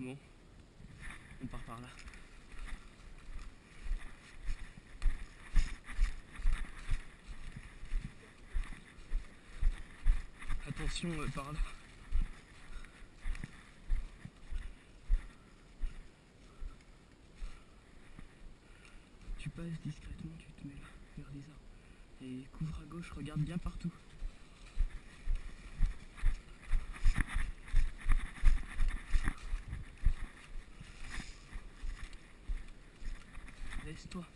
Bon, on part par là. Attention par là. Tu passes discrètement, tu te mets là, vers les arbres. Et couvre à gauche, regarde bien partout. Laisse-toi.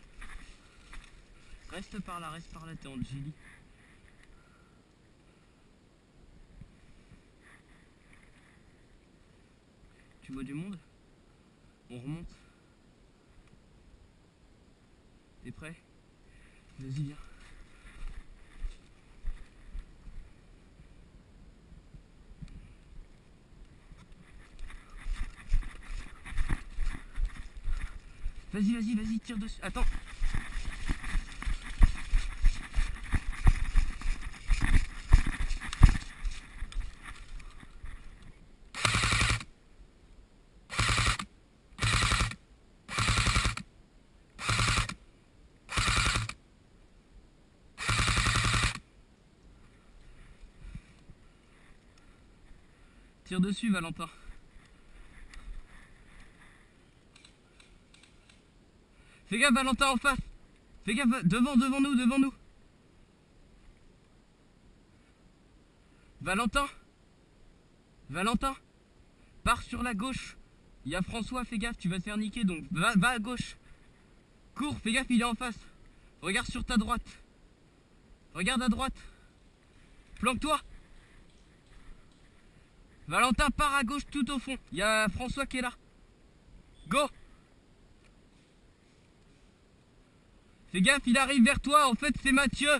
Reste par là, t'es en Gilly. Tu vois du monde? On remonte. T'es prêt? Vas-y, viens. Vas-y, tire dessus. Attends. Tire dessus, Valentin. Fais gaffe, Valentin, en face. Fais gaffe, devant nous. Valentin, pars sur la gauche. Il y a François, fais gaffe, tu vas te faire niquer, donc va à gauche. Cours, fais gaffe, il est en face. Regarde sur ta droite. Regarde à droite. Planque-toi. Valentin, pars à gauche tout au fond. Il y a François qui est là. Go. Fais gaffe, il arrive vers toi. En fait, c'est Mathieu.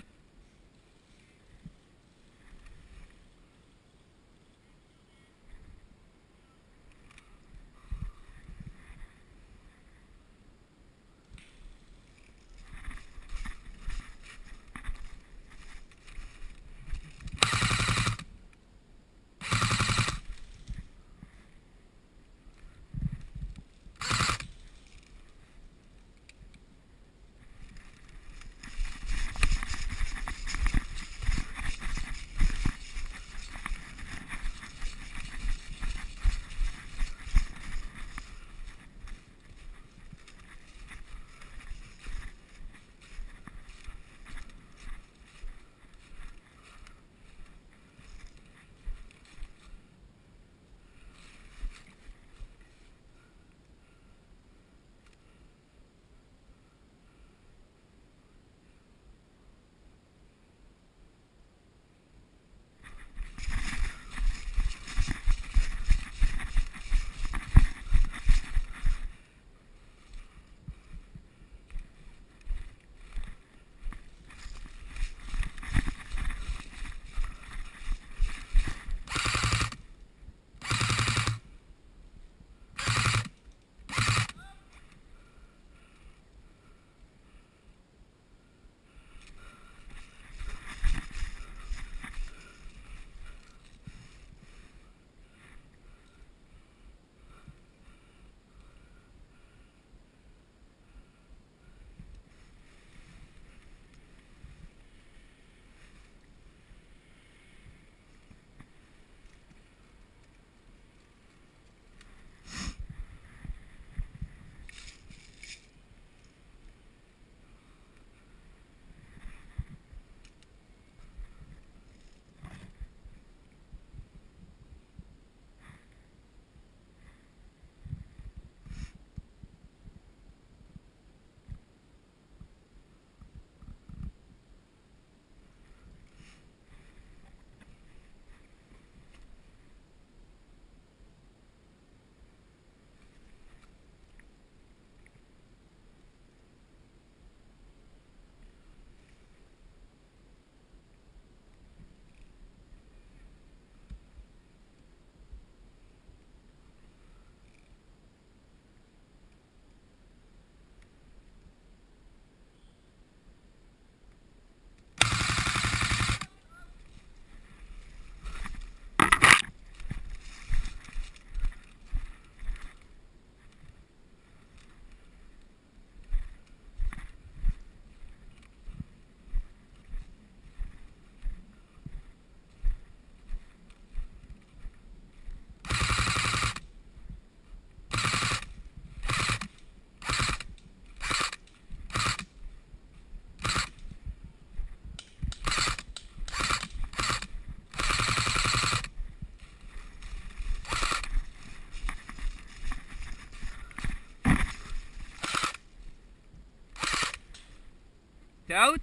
T'es out?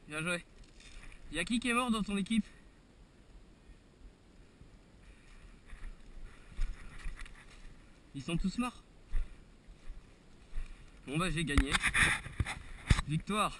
Bien joué. Y'a qui est mort dans ton équipe? Ils sont tous morts. Bon bah j'ai gagné. Victoire.